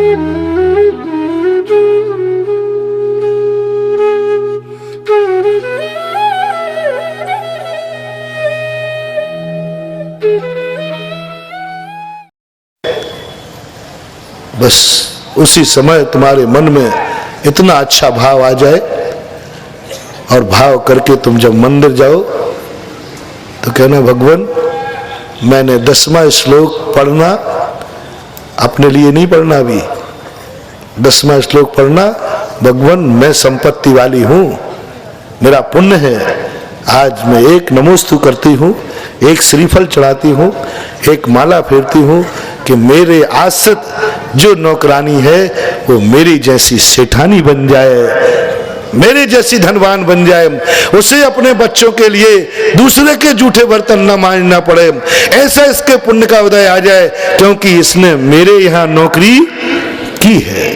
बस उसी समय तुम्हारे मन में इतना अच्छा भाव आ जाए, और भाव करके तुम जब मंदिर जाओ तो कहना, भगवान मैंने 10वां श्लोक पढ़ना, अपने लिए नहीं पढ़ना, अभी 10वां श्लोक पढ़ना, भगवान मैं संपत्ति वाली हूं, मेरा पुण्य है, आज मैं एक नमोस्तु करती हूं, एक श्रीफल चढ़ाती हूं, एक माला फेरती हूं कि मेरे आश्रित जो नौकरानी है वो मेरी जैसी सेठानी बन जाए, मेरे जैसी धनवान बन जाए, उसे अपने बच्चों के लिए दूसरे के जूठे बर्तन न मांजना पड़े, ऐसा इसके पुण्य का उदय आ जाए, क्योंकि इसने मेरे यहाँ नौकरी की है।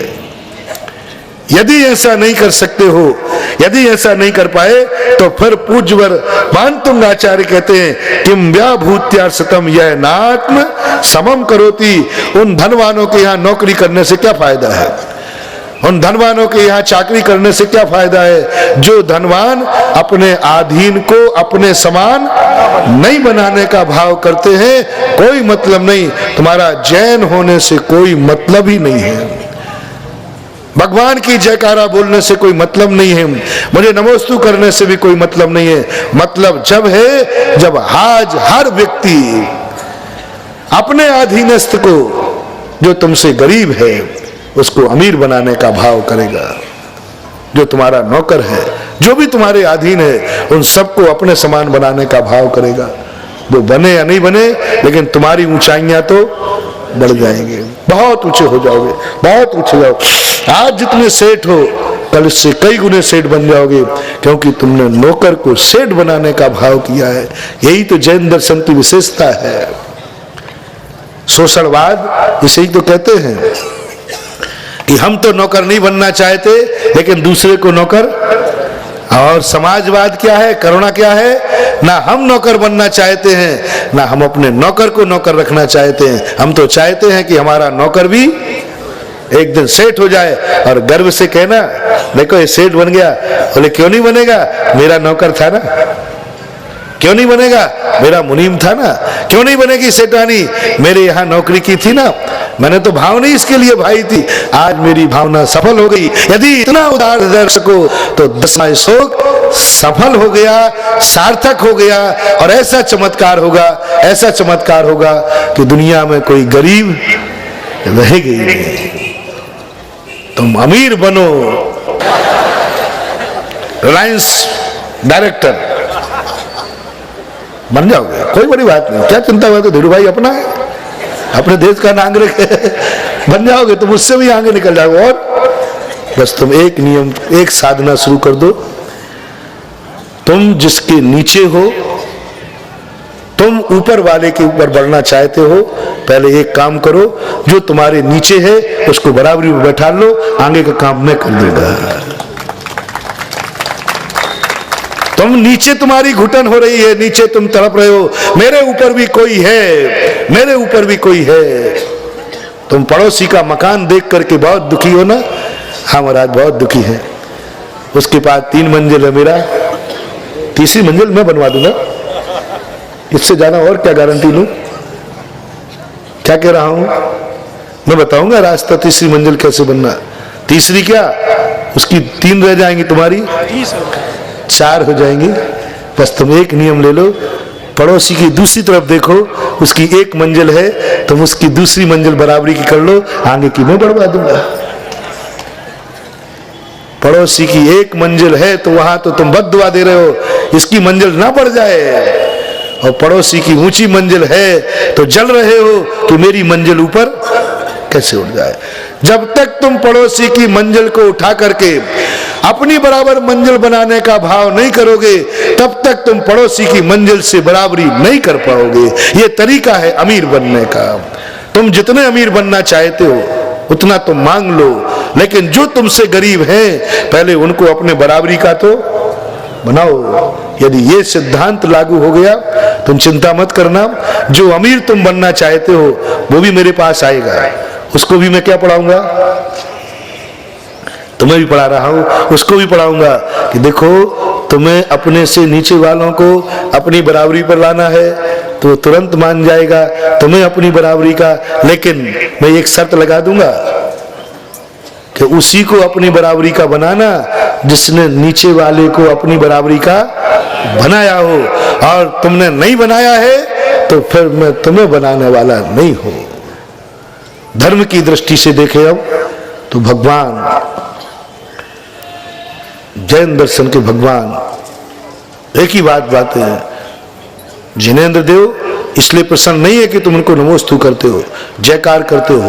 यदि ऐसा नहीं कर सकते हो, यदि ऐसा नहीं कर पाए, तो फिर पूज्यवर भानतुंग आचार्य कहते हैं, किम व्याभूत्यार्षतम यह नात्म समम करोति। उन धनवानों के यहाँ नौकरी करने से क्या फायदा है, उन धनवानों के यहाँ चाकरी करने से क्या फायदा है, जो धनवान अपने अधीन को अपने समान नहीं बनाने का भाव करते हैं। कोई मतलब नहीं, तुम्हारा जैन होने से कोई मतलब ही नहीं है, भगवान की जयकारा बोलने से कोई मतलब नहीं है, मुझे नमोस्तु करने से भी कोई मतलब नहीं है। मतलब जब है जब आज हर व्यक्ति अपने अधीनस्थ को, जो तुमसे गरीब है, उसको अमीर बनाने का भाव करेगा। जो तुम्हारा नौकर है, जो भी तुम्हारे अधीन है, उन सबको अपने समान बनाने का भाव करेगा। वो बने या नहीं बने, लेकिन तुम्हारी ऊंचाइयां तो बढ़ जाएंगे, बहुत ऊंचे हो जाओगे, बहुत ऊंचे जाओगे। आज जितने सेठ हो, कल इससे कई गुने सेठ बन जाओगे, क्योंकि तुमने नौकर को सेठ बनाने का भाव किया है। यही तो जैन दर्शन की विशेषता है। शोषणवाद इसे ही तो कहते हैं कि हम तो नौकर नहीं बनना चाहते, लेकिन दूसरे को नौकर। और समाजवाद क्या है, करुणा क्या है, ना हम नौकर बनना चाहते हैं, ना हम अपने नौकर को नौकर रखना चाहते हैं। हम तो चाहते हैं कि हमारा नौकर भी एक दिन सेठ हो जाए, और गर्व से कहना, देखो ये सेठ बन गया। बोले क्यों नहीं बनेगा, मेरा नौकर था ना। क्यों नहीं बनेगा, मेरा मुनीम था ना। क्यों नहीं बनेगी सेठानी, मेरे यहाँ नौकरी की थी ना, मैंने तो भावना इसके लिए भाई थी, आज मेरी भावना सफल हो गई। यदि इतना उदार दर्शको तो 10वां श्लोक सफल हो गया, सार्थक हो गया, और ऐसा चमत्कार होगा, ऐसा चमत्कार होगा कि दुनिया में कोई गरीब रहेगा ही नहीं। तुम अमीर बनो, रिलायंस डायरेक्टर बन जाओगे, कोई बड़ी बात नहीं, क्या चिंता हुआ, तो धीरू भाई अपना है, अपने देश का नागरिक है, बन जाओगे, तुम उससे भी आगे निकल जाओगे। और बस तुम एक नियम, एक साधना शुरू कर दो, तुम जिसके नीचे हो, तुम ऊपर वाले के ऊपर बढ़ना चाहते हो, पहले एक काम करो, जो तुम्हारे नीचे है उसको बराबरी में बैठा लो, आगे का काम मैं कर दूंगा। तुम नीचे, तुम्हारी घुटन हो रही है, नीचे तुम तड़प रहे हो, मेरे ऊपर भी कोई है, मेरे ऊपर भी कोई है। तुम पड़ोसी का मकान देख करके बहुत दुखी हो ना, हाँ महाराज बहुत दुखी है, उसके पास 3 मंजिल है, मेरा 3री मंजिल मैं बनवा दूंगा, इससे ज्यादा और क्या गारंटी लूं। क्या कह रहा हूं, मैं बताऊंगा रास्ता 3री मंजिल कैसे बनना। 3री क्या, उसकी 3 रह जाएंगी, तुम्हारी 4 हो जाएंगी। बस तुम एक नियम ले लो, पड़ोसी की दूसरी तरफ देखो, उसकी 1 मंजिल है, तुम उसकी दूसरी मंजिल बराबरी की कर लो, आगे की मैं बढ़वा दूंगा। पड़ोसी की 1 मंजिल है तो वहां तो तुम बद्दुआ दे रहे हो, इसकी मंजिल ना बढ़ जाए, और पड़ोसी की ऊंची मंजिल है तो जल रहे हो कि मेरी मंजिल ऊपर कैसे उठ जाए। जब तक तुम पड़ोसी की मंजिल को उठा करके अपनी बराबर मंजिल बनाने का भाव नहीं करोगे, तब तक तुम पड़ोसी की मंजिल से बराबरी नहीं कर पाओगे। ये तरीका है अमीर बनने का। तुम जितने अमीर बनना चाहते हो उतना तुम मांग लो, लेकिन जो तुमसे गरीब हैं पहले उनको अपने बराबरी का तो बनाओ। यदि ये सिद्धांत लागू हो गया, तुम चिंता मत करना, जो अमीर तुम बनना चाहते हो वो भी मेरे पास आएगा, उसको भी मैं क्या पढ़ाऊंगा? तुम्हें भी पढ़ा रहा हूं, उसको भी पढ़ाऊंगा कि देखो तुम्हें अपने से नीचे वालों को अपनी बराबरी पर लाना है तो तुरंत मान जाएगा तुम्हें अपनी बराबरी का, लेकिन मैं एक शर्त लगा दूंगा कि उसी को अपनी बराबरी का बनाना जिसने नीचे वाले को अपनी बराबरी का बनाया हो, और तुमने नहीं बनाया है तो फिर मैं तुम्हें बनाने वाला नहीं हूं। धर्म की दृष्टि से देखें अब तो भगवान, जैन दर्शन के भगवान एक ही बात है। जिनेंद्र देव इसलिए प्रसन्न नहीं है कि तुम उनको नमोस्तु करते हो, जयकार करते हो,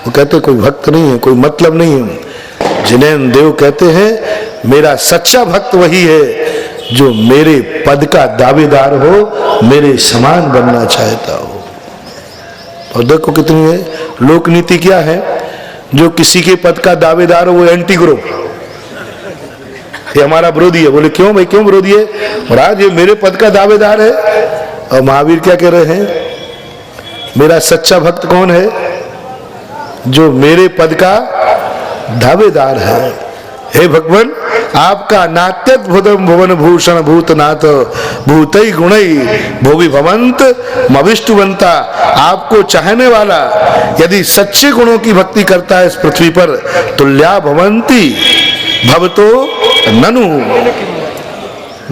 वो कहते कोई भक्त नहीं है, कोई मतलब नहीं है। जिनेंद्र देव कहते हैं मेरा सच्चा भक्त वही है जो मेरे पद का दावेदार हो, मेरे समान बनना चाहता हो। और देखो कितनी है लोक नीति क्या है, जो किसी के पद का दावेदार हो वो एंटी ग्रुप, ये हमारा विरोधी है। बोले क्यों भाई, क्यों विरोधी है? महाराज ये मेरे पद का दावेदार है। और महावीर क्या कह रहे हैं? मेरा सच्चा भक्त कौन है? जो मेरे पद का दावेदार है। हे भगवान, आपका नात्यद्भुतम भुवन भूषण भूतनाथ भूतई गुणई भोगी भवंत मविष्टुवंता, आपको चाहने वाला यदि सच्चे गुणों की भक्ति करता है इस पृथ्वी पर, तुल्या भवंती भवतो ननु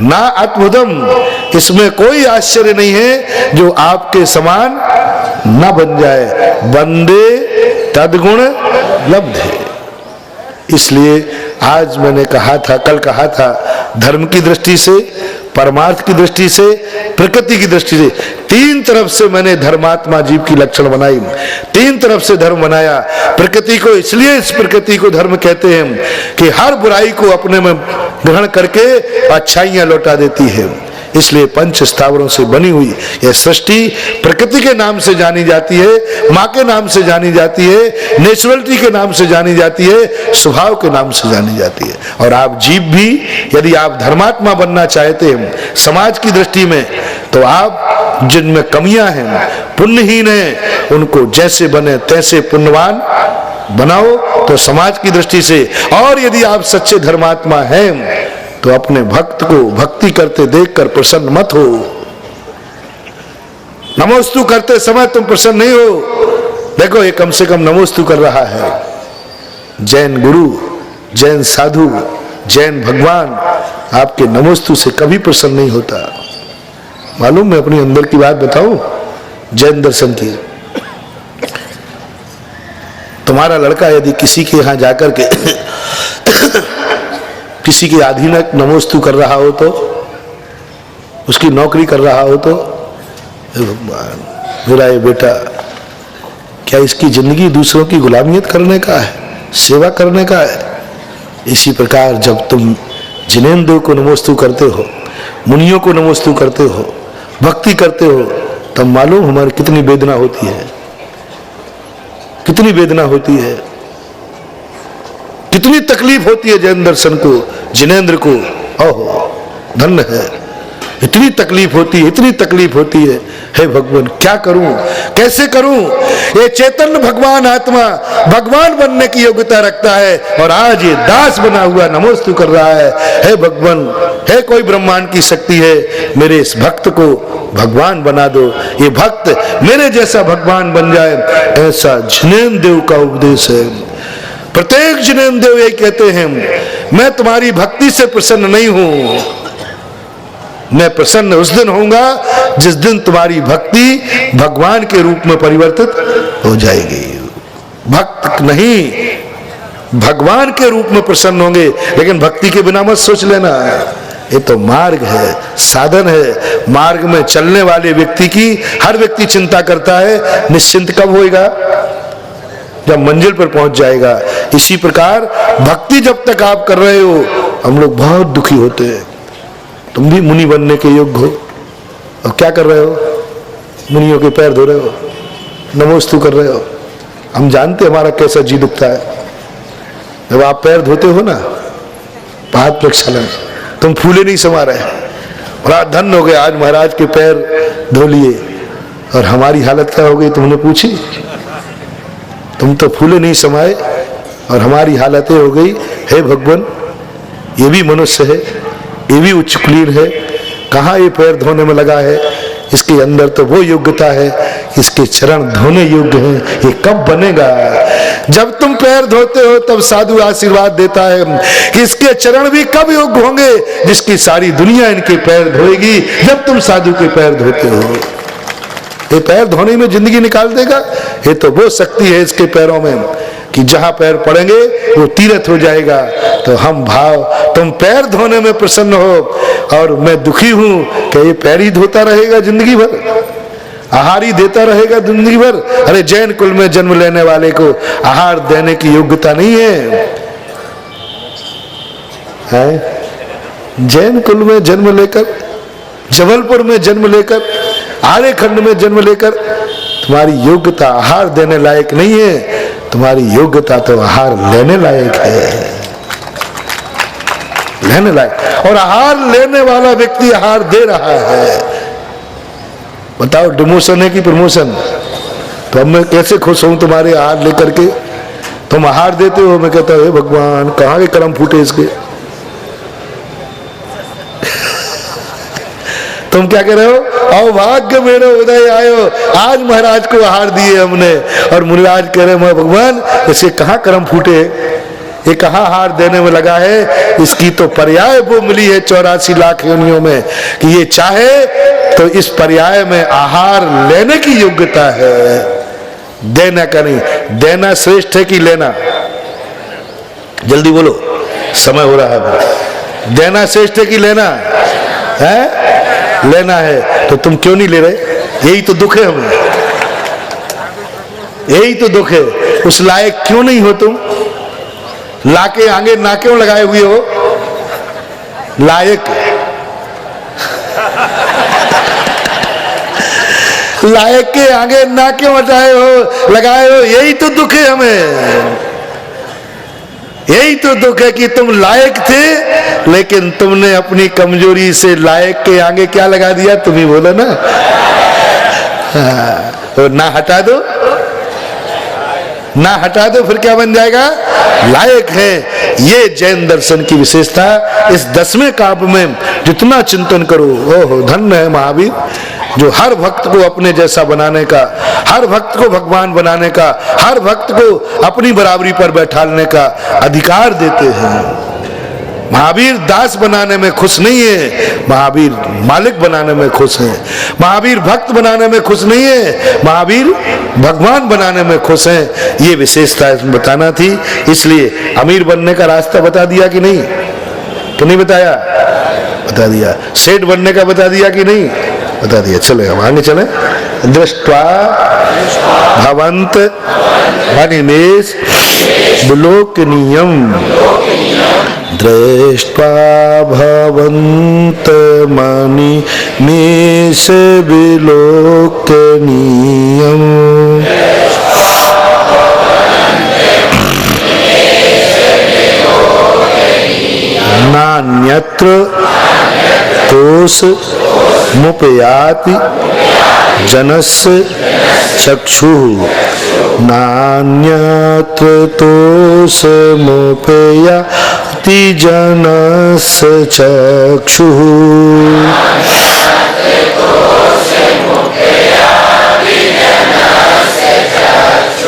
ना अद्भुतम, इसमें कोई आश्चर्य नहीं है जो आपके समान न बन जाए। वंदे तद्गुण लब्धे। इसलिए आज मैंने कहा था, कल कहा था, धर्म की दृष्टि से, परमार्थ की दृष्टि से, प्रकृति की दृष्टि से, तीन तरफ से मैंने धर्मात्मा जीव की लक्षण बनाई, तीन तरफ से धर्म बनाया। प्रकृति को इसलिए इस प्रकृति को धर्म कहते हैं कि हर बुराई को अपने में ग्रहण करके अच्छाइयां लौटा देती है। इसलिए पंच स्थावरों से बनी हुई यह सृष्टि प्रकृति के नाम से जानी जाती है, माँ के नाम से जानी जाती है, नेचुरलिटी के नाम से जानी जाती है, स्वभाव के नाम से जानी जाती है। और आप जीव भी यदि आप धर्मात्मा बनना चाहते हैं समाज की दृष्टि में, तो आप जिनमें कमियां हैं, पुण्यहीन हैं, उनको जैसे बने तैसे पुण्यवान बनाओ तो समाज की दृष्टि से। और यदि आप सच्चे धर्मात्मा हैं तो अपने भक्त को भक्ति करते देखकर प्रसन्न मत हो। नमोस्तु करते समय तुम प्रसन्न नहीं हो। देखो ये कम से कम नमोस्तु कर रहा है। जैन गुरु, जैन साधु, जैन भगवान आपके नमोस्तु से कभी प्रसन्न नहीं होता। मालूम, मैं अपनी अंदर की बात बताऊं, जैन दर्शन की। तुम्हारा लड़का यदि किसी के यहां जाकर के किसी के अधीनक नमोस्तु कर रहा हो, तो उसकी नौकरी कर रहा हो, तो भगवान मेरा ये बेटा, क्या इसकी जिंदगी दूसरों की गुलामियत करने का है, सेवा करने का है? इसी प्रकार जब तुम जिनेंद्र देव को नमोस्तु करते हो, मुनियों को नमोस्तु करते हो, भक्ति करते हो, तब मालूम हमारी कितनी वेदना होती है, कितनी वेदना होती है, कितनी तकलीफ होती है जैन दर्शन को, जिनेंद्र को। ओहो धन्य है, इतनी तकलीफ होती है, इतनी तकलीफ होती है। हे भगवान, क्या करूं, कैसे करूं? ये चैतन्य भगवान आत्मा भगवान बनने की योग्यता रखता है और आज ये दास बना हुआ नमोस्तु कर रहा है। हे भगवान, हे कोई ब्रह्मांड की शक्ति है, मेरे इस भक्त को भगवान बना दो, ये भक्त मेरे जैसा भगवान बन जाए, ऐसा जिनेंद्र देव का उपदेश है। प्रत्येक जिनेंद्र देव यही कहते हैं, मैं तुम्हारी भक्ति से प्रसन्न नहीं हूं, मैं प्रसन्न उस दिन होऊंगा जिस दिन तुम्हारी भक्ति भगवान के रूप में परिवर्तित हो जाएगी। भक्त नहीं, भगवान के रूप में प्रसन्न होंगे। लेकिन भक्ति के बिना मत सोच लेना, ये तो मार्ग है, साधन है। मार्ग में चलने वाले व्यक्ति की हर व्यक्ति चिंता करता है, निश्चिंत कब होएगा? जब मंजिल पर पहुंच जाएगा। इसी प्रकार भक्ति जब तक आप कर रहे हो, हम लोग बहुत दुखी होते हैं। तुम भी मुनि बनने के योग्य हो और क्या कर रहे हो? मुनियों के पैर धो रहे हो, नमोस्तु कर रहे हो। हम जानते हमारा कैसा जी दुखता है जब आप पैर धोते हो ना, पाद प्रक्षालन, तुम फूले नहीं समा रहे, बड़ा धन्य हो गए, आज महाराज के पैर धो लिए। और हमारी हालत क्या हो गई तुमने पूछी? तुम तो फूले नहीं समाये और हमारी हालतें हो गई। हे भगवान, ये भी मनुष्य है, ये भी उच्च कुलीन है, कहाँ ये पैर धोने में लगा है? इसके अंदर तो वो योग्यता है, इसके चरण धोने योग्य हैं। ये कब बनेगा? जब तुम पैर धोते हो तब साधु आशीर्वाद देता है कि इसके चरण भी कब योग्य होंगे जिसकी सारी दुनिया इनके पैर धोएगी। जब तुम साधु के पैर धोते हो, ये पैर धोने में जिंदगी निकाल देगा। ये तो वो शक्ति है इसके पैरों में कि जहां पैर पड़ेंगे वो तीर्थ हो जाएगा। तो हम भाव, तुम पैर धोने में प्रसन्न हो और मैं दुखी हूं कि ये पैर ही धोता रहेगा जिंदगी भर, आहार ही देता रहेगा जिंदगी भर। अरे जैन कुल में जन्म लेने वाले को आहार देने की योग्यता नहीं है? जैन कुल में जन्म लेकर, जबलपुर में जन्म लेकर, आर्यखंड में जन्म लेकर तुम्हारी योग्यता आहार देने लायक नहीं है। तुम्हारी योग्यता तो आहार लेने लायक है, लेने लायक। और आहार लेने वाला व्यक्ति आहार दे रहा है। बताओ, डिमोशन है कि प्रमोशन? तो अब मैं कैसे खुश हूं तुम्हारे आहार लेकर के। तुम आहार देते हो, मैं कहता हूं भगवान कहां के कर्म फूटे इसके। तुम क्या कह रहे हो? आओ भाग्य मेरे उदय आयो, आज महाराज को आहार दिए हमने। और मुनिराज कह रहे हैं भगवान इसके कहाँ कर्म फूटे, ये कहाँ आहार देने में लगा है। इसकी तो पर्याय वो मिली है 84 लाख योनियों में कि ये चाहे तो इस पर्याय में आहार लेने की योग्यता है, देना का नहीं। देना श्रेष्ठ है कि लेना? जल्दी बोलो, समय हो रहा है। देना श्रेष्ठ है कि लेना है? लेना है। तो तुम क्यों नहीं ले रहे? यही तो दुख है हमें, यही तो दुख है। उस लायक क्यों नहीं हो तुम? लाके आगे ना क्यों लगाए हुए हो? लायक लायक के आगे ना क्यों हटाए हो, लगाए हो? यही तो दुख है हमें, यही तो दुख है कि तुम लायक थे लेकिन तुमने अपनी कमजोरी से लायक के आगे क्या लगा दिया? तुम ही बोलो ना। तो ना हटा दो, ना हटा दो, फिर क्या बन जाएगा? लायक है। ये जैन दर्शन की विशेषता। इस 10वें काव्य में जितना चिंतन करो, ओहो धन्य है महावीर जो हर भक्त को अपने जैसा बनाने का, हर भक्त को भगवान बनाने का, हर भक्त को अपनी बराबरी पर बैठाने का अधिकार देते हैं। महावीर दास बनाने में खुश नहीं है, महावीर मालिक बनाने में खुश है। महावीर भक्त बनाने में खुश नहीं है, महावीर भगवान बनाने में खुश है। ये विशेषता इसमें बताना थी, इसलिए अमीर बनने का रास्ता बता दिया कि नहीं? कि नहीं बताया? बता दिया। सेठ बनने का बता दिया कि नहीं? बता दिया। चले हम आगे चले। दृष्ट्वा भवंत मणिमेष विलोकनीयम, दृष्ट्वा भवंत मणिमेष विलोकनीयम, नान्यत्र तोष मुपयाति जनस्य चक्षुः, नान्यत्र तोष मुपयाति जनस्य चक्षुः,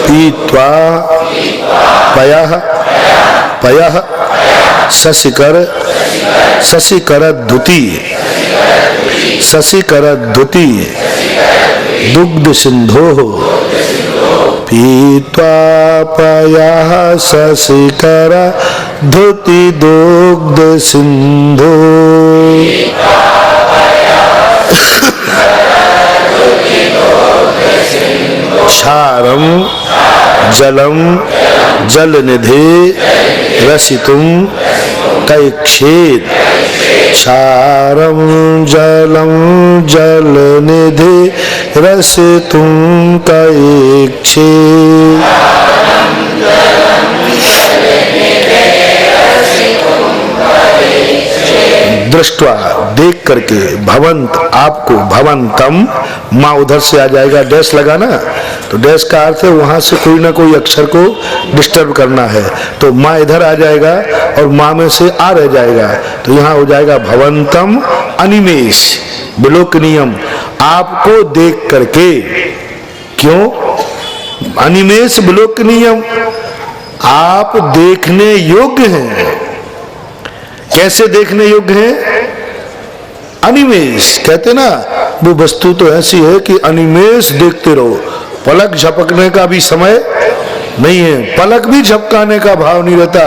पीत्वा पयः पयः शशिकरद्युति दुग्ध सिंधोः, पीत्वा पयः शशिकरद्युति दुग्ध सिंधो, क्षारं जलं जलनिधे रसितुं कैक्षेत्, क्षारं जलं जलनिधे रसितुं कैक्षेत्, दृष्टवा देख करके, भवंत आपको, भवंतम माँ उधर से आ जाएगा, डैश लगाना, तो डैश का अर्थ है वहां से कोई ना कोई अक्षर को डिस्टर्ब करना है, तो माँ इधर आ जाएगा और माँ में से आ रह जाएगा, तो यहाँ हो जाएगा भवंतम अनिमेष विलोकनीयम, आपको देख करके। क्यों अनिमेष विलोकनीयम? आप देखने योग्य हैं। कैसे देखने योग्य हैं? अनिमेष कहते ना, वो वस्तु तो ऐसी है कि अनिमेष देखते रहो, पलक झपकने का भी समय नहीं है, पलक भी झपकाने का भाव नहीं रहता।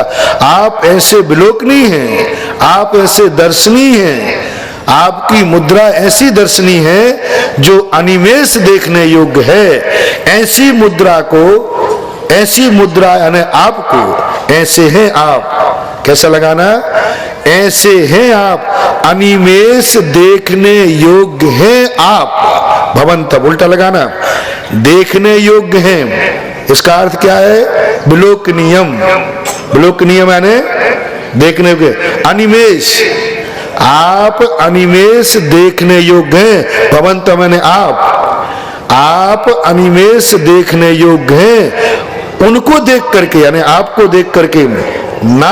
आप ऐसे विलोकनीय हैं, आप ऐसे दर्शनीय हैं, आपकी मुद्रा ऐसी दर्शनीय है जो अनिमेष देखने योग्य है। ऐसी मुद्रा को, ऐसी मुद्रा यानी आपको, ऐसे हैं आप, कैसा लगाना? ऐसे हैं आप, अनिमेष देखने योग्य हैं आप। भवंतम उल्टा लगाना, देखने योग्य हैं, इसका अर्थ क्या है? विलोकनीयम। विलोकनीयम यानी देखने योग्य। अनिमेष, आप अनिमेष देखने योग्य हैं। भवंतम यानी आप अनिमेष देखने योग्य हैं, उनको देख करके यानी आपको देख करके। ना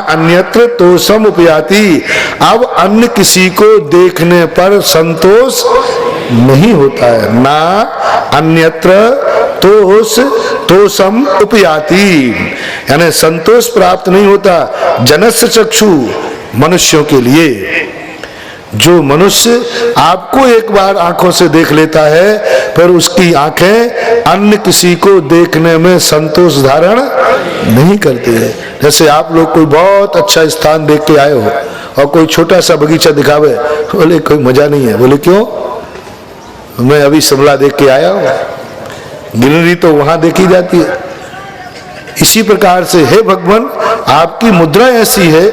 अन्यत्र तोषम उपयाति, अब अन्य किसी को देखने पर संतोष नहीं होता है। ना अन्यत्र तोषम उपयाति यानी संतोष प्राप्त नहीं होता। जनस्य चक्षु, मनुष्यों के लिए। जो मनुष्य आपको एक बार आंखों से देख लेता है, फिर उसकी आंखें अन्य किसी को देखने में संतोष धारण नहीं करते हैं। जैसे आप लोग कोई बहुत अच्छा स्थान देख के आए हो और कोई छोटा सा बगीचा दिखावे, बोले कोई मजा नहीं है। बोले क्यों? मैं अभी शिमला देख के आया हूं, ग्रीनरी तो वहां देखी जाती है। इसी प्रकार से हे भगवान, आपकी मुद्रा ऐसी है,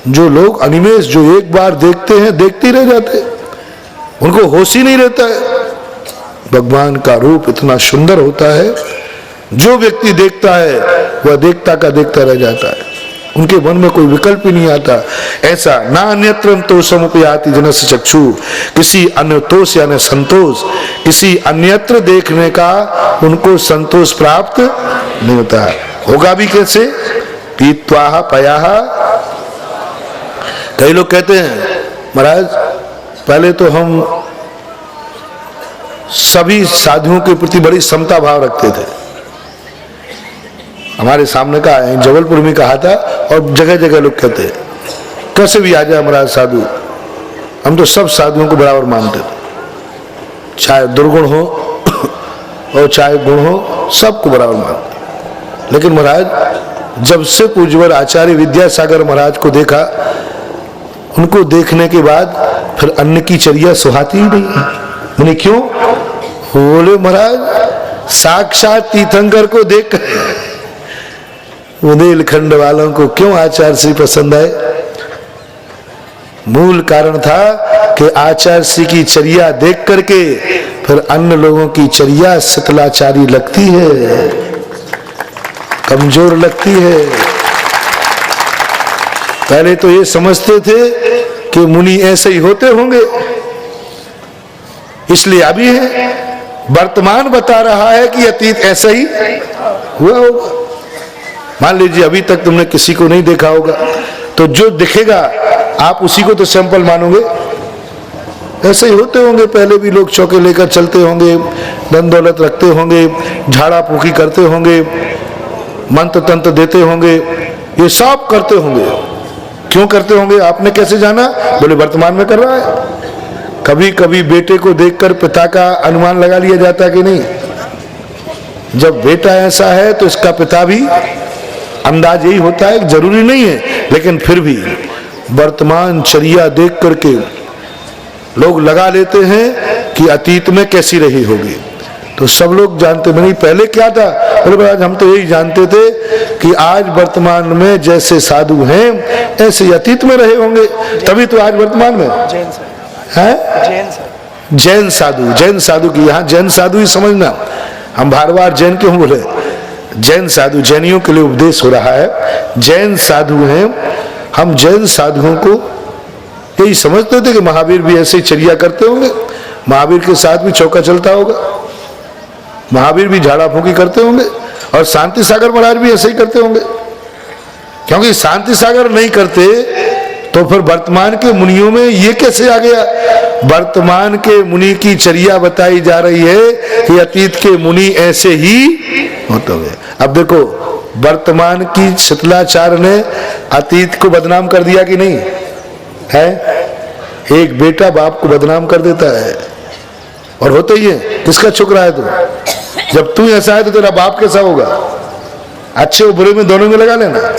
जो लोग अनिमेष, जो एक बार देखते हैं देखते ही रह जाते हैं, उनको होश ही नहीं रहता है। भगवान का रूप इतना सुंदर होता है, जो व्यक्ति देखता है वह देखता का देखता रह जाता है, उनके मन में कोई विकल्प ही नहीं आता। ऐसा ना अन्यत्र तोषम उपयाति जनस्य चक्षु, किसी अन्य तोष यानी संतोष, किसी अन्यत्र देखने का उनको संतोष प्राप्त नहीं होता। होगा भी कैसे? पीत्वा पयाः। कई लोग कहते हैं महाराज पहले तो हम सभी साधुओं के प्रति बड़ी समता भाव रखते थे। हमारे सामने का जबलपुर में कहा था, और जगह जगह लोग कहते हैं कैसे भी आ जाए महाराज साधु, हम तो सब साधुओं को बराबर मानते थे, चाहे दुर्गुण हो और चाहे गुण हो, सबको बराबर मानते। लेकिन महाराज जब से पूज्यवर आचार्य विद्यासागर महाराज को देखा, उनको देखने के बाद फिर अन्य की चर्या सुहाती ही नहीं। मैंने क्यों? बोले महाराज साक्षात तीर्थंकर को देख बुंदेलखंड वालों को क्यों आचार्य श्री पसंद आए? मूल कारण था कि आचार्य श्री की चर्या देख करके फिर अन्य लोगों की चर्या शीतलाचारी लगती है, कमजोर लगती है। पहले तो ये समझते थे कि मुनि ऐसे ही होते होंगे, इसलिए अभी है, वर्तमान बता रहा है कि अतीत ऐसा ही हुआ होगा। मान लीजिए अभी तक तुमने किसी को नहीं देखा होगा, तो जो दिखेगा आप उसी को तो सैंपल मानोगे। ऐसे ही होते होंगे, पहले भी लोग चौके लेकर चलते होंगे, धन दौलत रखते होंगे, झाड़ा फूकी करते होंगे, मंत्र तंत्र देते होंगे, ये सब करते होंगे। क्यों करते होंगे? आपने कैसे जाना? बोले वर्तमान में कर रहा है। कभी कभी बेटे को देखकर पिता का अनुमान लगा लिया जाता है कि नहीं? जब बेटा ऐसा है तो इसका पिता भी अंदाज यही होता है, जरूरी नहीं है, लेकिन फिर भी वर्तमान चर्या देख करके लोग लगा लेते हैं कि अतीत में कैसी रही होगी। तो सब लोग जानते नहीं पहले क्या था। बोले आज हम तो यही जानते थे कि आज वर्तमान में जैसे साधु हैं ऐसे अतीत में रहे होंगे, तभी तो आज वर्तमान में है जैन साधु। जैन साधु की यहाँ जैन साधु ही समझना, हम बार बार जैन क्यों बोले? जैन साधु, जैनियों के लिए उपदेश हो रहा है। जैन साधु हैं, हम जैन साधुओं को यही समझते थे कि महावीर भी ऐसे ही चर्या करते होंगे, महावीर के साथ भी चौका चलता होगा, महावीर भी झाड़ा फूंकी करते होंगे और शांति सागर महाराज भी ऐसे ही करते होंगे। क्योंकि शांति सागर नहीं करते तो फिर वर्तमान के मुनियों में ये कैसे आ गया? वर्तमान के मुनि की चर्या बताई जा रही है कि अतीत के मुनि ऐसे ही होते हुए। अब देखो, वर्तमान की शीतलाचार्य ने अतीत को बदनाम कर दिया कि नहीं है? एक बेटा बाप को बदनाम कर देता है और होता ही है। किसका छुकरा है तू? जब तू ऐसा है तो तेरा बाप कैसा होगा? अच्छे और बुरे में दोनों में लगा लेना।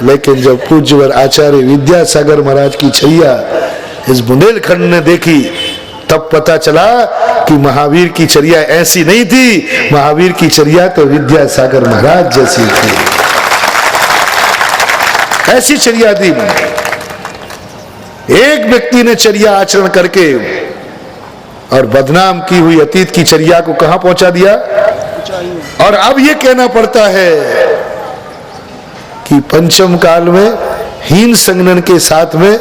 लेकिन जब पूज्यवर आचार्य विद्यासागर महाराज की छैया इस बुंदेलखंड ने देखी, तब पता चला कि महावीर की चर्या ऐसी नहीं थी। महावीर की चर्या तो विद्यासागर महाराज जैसी थी, ऐसी चर्या थी। एक व्यक्ति ने चर्या आचरण करके और बदनाम की हुई अतीत की चर्या को कहां पहुंचा दिया। और अब यह कहना पड़ता है कि पंचम काल में हीन संगनन के साथ में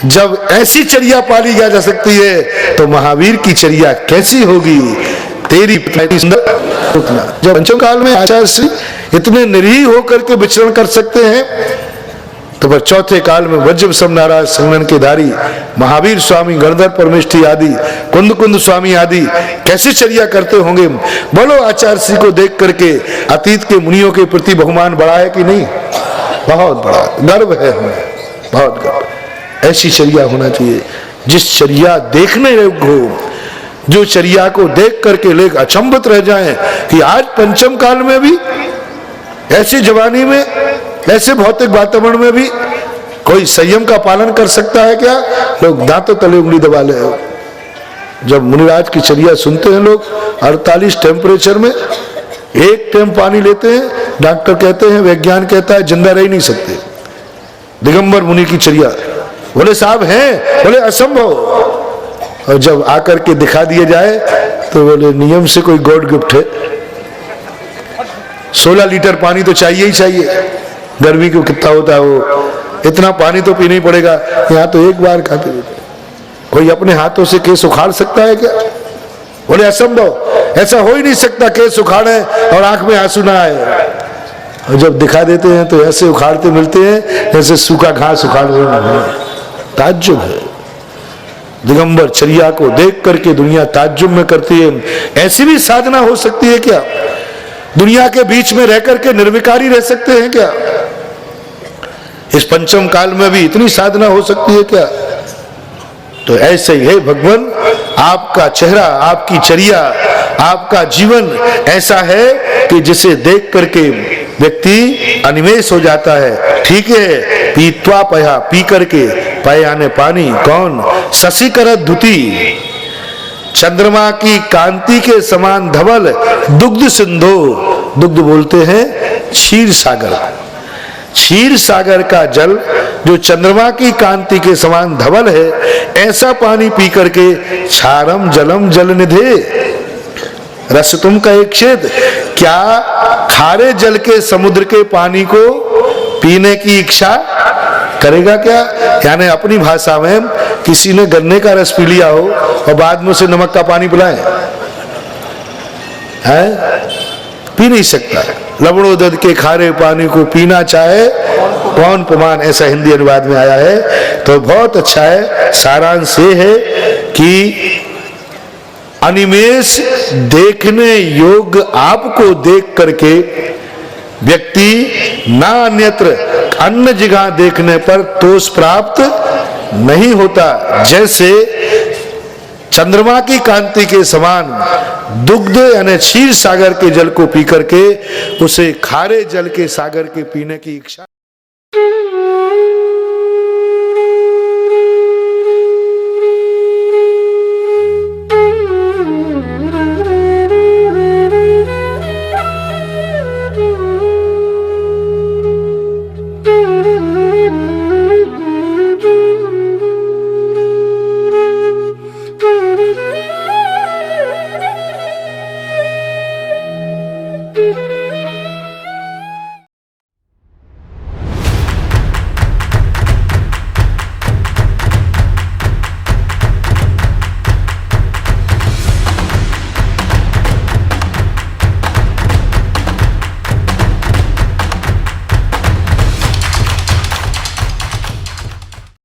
जब ऐसी चर्या पाली जा सकती है तो महावीर की चर्या कैसी होगी? तेरी सुंदर। जब पंचम काल में आचार्य श्री इतने निरीह होकर के विचरण कर सकते हैं तो फिर चौथे काल में वज्र सम नाराज संगनन के धारी महावीर स्वामी, गणधर परमेष्ठी आदि, कुंद कुंद स्वामी आदि कैसे चर्या करते होंगे? बोलो, आचार्य श्री को देख करके अतीत के मुनियों के प्रति बहुमान बढ़ा है कि नहीं? बहुत बड़ा गर्व है हमें, बहुत गर्व। ऐसी चर्या होना चाहिए जिस चर्या देखने योग्य हो, जो चर्या को देख करके लोग अचंभित रह जाएं कि आज पंचम काल में भी, ऐसी जवानी में, ऐसे भौतिक वातावरण में भी कोई संयम का पालन कर सकता है क्या? लोग दांतों तले उंगली दबा ले। जब मुनिराज की चर्या सुनते हैं लोग, 48 टेम्परेचर में एक टेम पानी लेते हैं, डॉक्टर कहते हैं, विज्ञान कहता है जिंदा रह नहीं सकते। दिगंबर मुनि की चर्या, बोले साहब हैं, बोले असंभव। और जब आकर के दिखा दिया जाए तो बोले नियम से कोई गॉड गिफ्ट है। 16 लीटर पानी तो चाहिए ही चाहिए। गर्मी को कितना होता है वो, इतना पानी तो पीना ही पड़ेगा। यहाँ तो एक बार खाते हैं। कोई अपने हाथों से केस उखाड़ सकता है क्या? बोले असंभव, ऐसा हो ही नहीं सकता केस उखाड़े और आंख में आंसू ना आए। और जब दिखा देते हैं तो ऐसे उखाड़ते मिलते हैं जैसे सूखा घास उखाड़ रहे हैं। ताज्जुब है। दिगंबर चर्या को देख करके दुनिया ताज्जुब में करती है। ऐसी भी साधना हो सकती है क्या? दुनिया के बीच में रह करके निर्विकारी रह सकते हैं क्या? इस पंचम काल में भी इतनी साधना हो सकती है क्या? तो ऐसे ही है भगवान, आपका चेहरा, आपकी चर्या, आपका जीवन ऐसा है कि जिसे देख करके व्यक्ति अनिमेष हो जाता है। ठीक है, पीत्वा पया, पी करके, पय यानी पानी, कौन? शशि कर धुति, चंद्रमा की कांति के समान धवल, दुग्ध सिंधु, दुग्ध बोलते हैं क्षीर सागर। क्षीर सागर का जल जो चंद्रमा की कांति के समान धवल है, ऐसा पानी पी करके क्षारम जलम जल निधे रस तुम का एक क्षेत्र। क्या खारे जल के समुद्र के पानी को पीने की इच्छा करेगा क्या? यानी अपनी भाषा में किसी ने गन्ने का रस पी लिया हो और बाद में उसे नमक का पानी पिलाएं, है? पी नहीं सकता। लवणोदध के खारे पानी को पीना चाहे कौन पुमान, ऐसा हिंदी अनुवाद में आया है। तो बहुत अच्छा है। सारांश ये है कि अनिमेष देखने योग्य आपको देख करके व्यक्ति ना अन्यत्र अन्य जगह देखने पर तोष प्राप्त नहीं होता। जैसे चंद्रमा की कांति के समान दुग्ध यानी क्षीर सागर के जल को पी करके उसे खारे जल के सागर के पीने की इच्छा। Thank you.